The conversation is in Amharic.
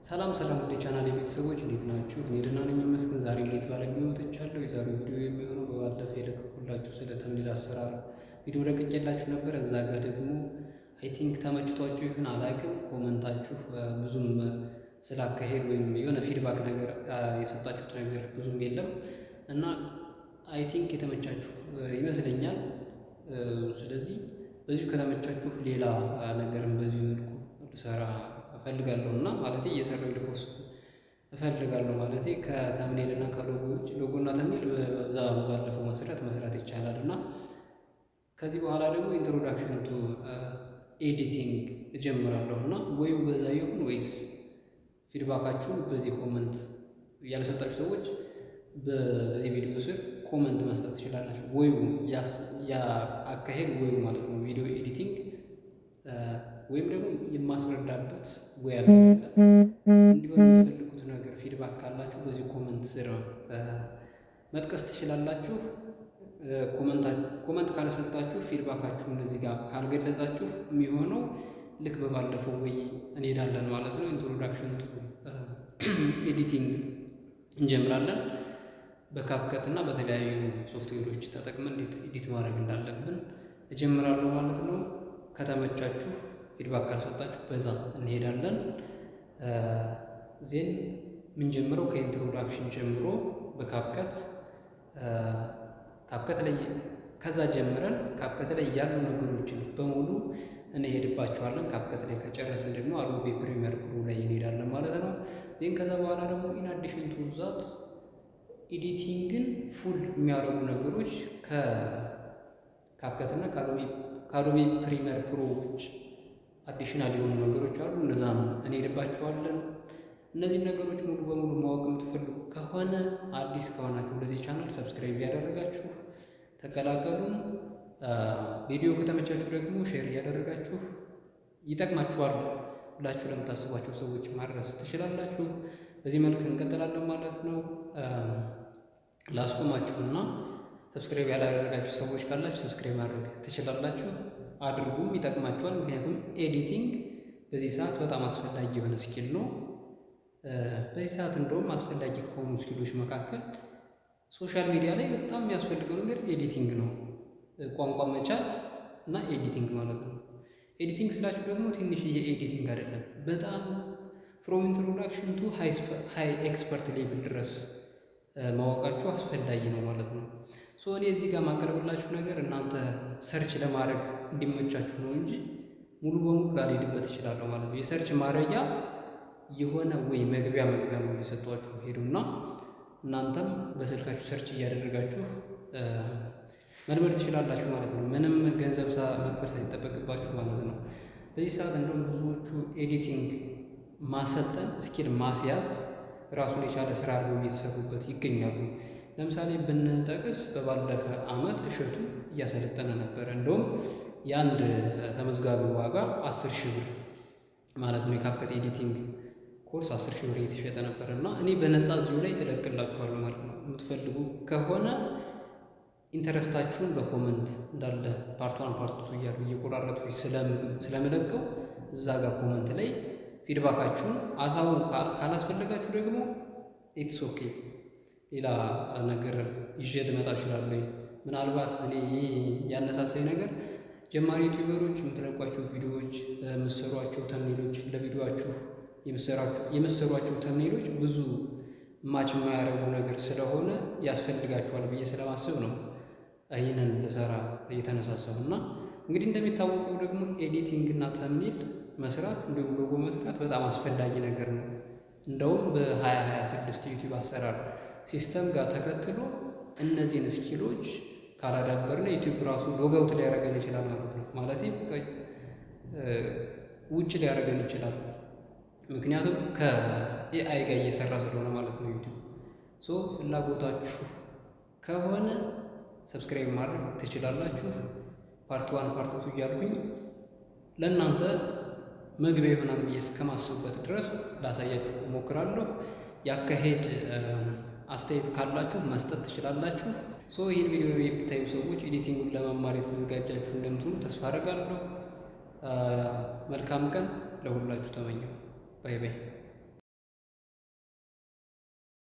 ሰላም ውድ ቻናል ቤተሰቦች እንዴት ናችሁ? እኔ ደህና ነኝ ይመስገን። ዛሬ እንዴት ባለ ቪዲዮ መጥቻለሁ። የዛሬው ቪዲዮ የሚሆነው በባለፈው የለቀኩላችሁ ስለ ተምኔል አሰራር ቪዲዮ ለቅቄላችሁ ነበር። እዛ ጋር ደግሞ አይ ቲንክ ተመችቷችሁ ይሁን አላውቅም፣ ኮመንታችሁ ብዙም ስላካሄድ ወይም የሆነ ፊድባክ ነገር የሰጣችሁት ነገር ብዙም የለም እና አይ ቲንክ የተመቻችሁ ይመስለኛል። ስለዚህ በዚሁ ከተመቻችሁ ሌላ ነገርም በዚሁ መልኩ ልሰራ እፈልጋለሁ እና ማለቴ እየሰራሁ ልፖስት እፈልጋለሁ ማለቴ ከተምኔል እና ከሎጎ ውጭ ሎጎና ተምኔል በዛ ባለፈው መሰረት መስራት ይቻላል እና ከዚህ በኋላ ደግሞ ኢንትሮዳክሽን ቱ ኤዲቲንግ እጀምራለሁ እና ወይም በዛ ይሁን ወይስ ፊድባካችሁን በዚህ ኮመንት ያልሰጣችሁ ሰዎች በዚህ ቪዲዮ ስር ኮመንት መስጠት ትችላላችሁ። ወይም ያ አካሄድ ወይም ማለት ነው ቪዲዮ ኤዲቲንግ ወይም ደግሞ የማስረዳበት ወይ አለ እንዲሆን የምትፈልጉት ነገር ፊድባክ ካላችሁ በዚህ ኮመንት ስር መጥቀስ ትችላላችሁ። ኮመንት ካልሰጣችሁ ፊድባካችሁ እንደዚህ ጋር ካልገለጻችሁ የሚሆነው ልክ በባለፈው ወይ እንሄዳለን ማለት ነው። ኢንትሮዳክሽን ቱ ኤዲቲንግ እንጀምራለን። በካፕከት እና በተለያዩ ሶፍትዌሮች ተጠቅመን እንዴት ኤዲት ማድረግ እንዳለብን እጀምራለሁ ማለት ነው። ከተመቻችሁ ፊድባክ ካልሰጣችሁ በዛ እንሄዳለን። ዜን የምንጀምረው ከኢንትሮዳክሽን ጀምሮ በካፕከት ላይ ከዛ ጀምረን ካፕከት ላይ ያሉ ነገሮችን በሙሉ እንሄድባቸዋለን። ካፕከት ላይ ከጨረስን ደግሞ አዶቤ ፕሪሚየር ፕሮ ላይ እንሄዳለን ማለት ነው። ዜን ከዛ በኋላ ደግሞ ኢን አዲሽን ቱ ዛት ኤዲቲንግን ፉል የሚያደርጉ ነገሮች ከካፕከት እና ከአዶቤ ፕሪሚየር ፕሮ ውጭ አዲሽናል የሆኑ ነገሮች አሉ። እነዛም እንሄድባቸዋለን። እነዚህን ነገሮች ሙሉ በሙሉ ማወቅ የምትፈልጉ ከሆነ አዲስ ከሆናችሁ ለዚህ ቻናል ሰብስክራይብ ያደረጋችሁ ተቀላቀሉን። ቪዲዮ ከተመቻችሁ ደግሞ ሼር እያደረጋችሁ ይጠቅማችኋል ብላችሁ ለምታስቧቸው ሰዎች ማድረስ ትችላላችሁ። በዚህ መልክ እንቀጥላለን ማለት ነው። ላስቆማችሁና ሰብስክራይብ ያላደረጋችሁ ሰዎች ካላችሁ ሰብስክራይብ ማድረግ ትችላላችሁ። አድርጉም፣ ይጠቅማችኋል። ምክንያቱም ኤዲቲንግ በዚህ ሰዓት በጣም አስፈላጊ የሆነ ስኪል ነው። በዚህ ሰዓት እንደውም አስፈላጊ ከሆኑ ስኪሎች መካከል ሶሻል ሚዲያ ላይ በጣም የሚያስፈልገው ነገር ኤዲቲንግ ነው። ቋንቋ መቻል እና ኤዲቲንግ ማለት ነው። ኤዲቲንግ ስላችሁ ደግሞ ትንሽዬ ኤዲቲንግ አይደለም። በጣም ፍሮም ኢንትሮዳክሽን ቱ ሃይ ኤክስፐርት ሌቭል ድረስ ማወቃችሁ አስፈላጊ ነው ማለት ነው። ሶ እኔ እዚህ ጋር ማቀርብላችሁ ነገር እናንተ ሰርች ለማድረግ እንዲመቻችሁ ነው እንጂ ሙሉ በሙሉ ላልሄድበት እችላለሁ ማለት ነው። የሰርች ማድረጊያ የሆነ ወይ መግቢያ ነው የሰጧችሁ ሄዱና እናንተም በስልካችሁ ሰርች እያደረጋችሁ መልመድ ትችላላችሁ ማለት ነው። ምንም ገንዘብ መክፈል ሳይጠበቅባችሁ ማለት ነው። በዚህ ሰዓት እንደውም ብዙዎቹ ኤዲቲንግ ማሰልጠን ስኪል ማስያዝ ራሱን የቻለ ስራ አድርገው እየተሰሩበት ይገኛሉ። ለምሳሌ ብንጠቅስ በባለፈ ዓመት እሸቱ እያሰለጠነ ነበረ። እንደውም የአንድ ተመዝጋቢ ዋጋ 10,000 ብር ማለት ነው። የካፕከት ኤዲቲንግ ኮርስ 10,000 ብር እየተሸጠ ነበር እና እኔ በነፃ እዚሁ ላይ እለቅላችኋለሁ ማለት ነው። የምትፈልጉ ከሆነ ኢንተረስታችሁን በኮመንት እንዳለ ፓርት 1 ፓርት 2 እያሉ እየቆራረጡ ስለምለቀው እዛ ጋር ኮመንት ላይ ፊድባካችሁን አሳው። ካላስፈለጋችሁ ደግሞ ኢትስ ኦኬ ሌላ ነገር ይዤ ልመጣ እችላለሁ። ምናልባት እኔ ያነሳሳኝ ነገር ጀማሪ ዩቲዩበሮች የምትለቋቸው ቪዲዮዎች፣ የምትሰሯቸው ተምኔሎች፣ ለቪዲዮአችሁ የምትሰሯቸው ተምኔሎች ብዙ ማች የማያደርጉ ነገር ስለሆነ ያስፈልጋችኋል ብዬ ስለማስብ ነው ይህንን ልሰራ እየተነሳሳሁ እና እንግዲህ እንደሚታወቀው ደግሞ ኤዲቲንግ እና ተምኔል መስራት እንዲሁም ሎጎ መስራት በጣም አስፈላጊ ነገር ነው። እንደውም በ2026 ዩቲዩብ አሰራር ሲስተም ጋር ተከትሎ እነዚህን ስኪሎች ካላዳበርን ዩቲዩብ ራሱ ሎጋውት ሊያደርገን ይችላል ማለት ነው። ማለት ውጭ ሊያደርገን ይችላል። ምክንያቱም ከኤአይ ጋር እየሰራ ስለሆነ ማለት ነው ዩቲዩብ። ሶ ፍላጎታችሁ ከሆነ ሰብስክራይብ ማድረግ ትችላላችሁ። ፓርት 1 ፓርት 2 እያልኩኝ ለእናንተ መግቢያ ይሆናል ብዬ እስከማስቡበት ድረስ ላሳያችሁ እሞክራለሁ። ያካሄድ አስተያየት ካላችሁ መስጠት ትችላላችሁ። ሶ ይህን ቪዲዮ የምታዩ ሰዎች ኤዲቲንጉን ለመማር የተዘጋጃችሁ እንደምትሆኑ ተስፋ አደርጋለሁ። መልካም ቀን ለሁላችሁ ተመኘው። ባይ ባይ።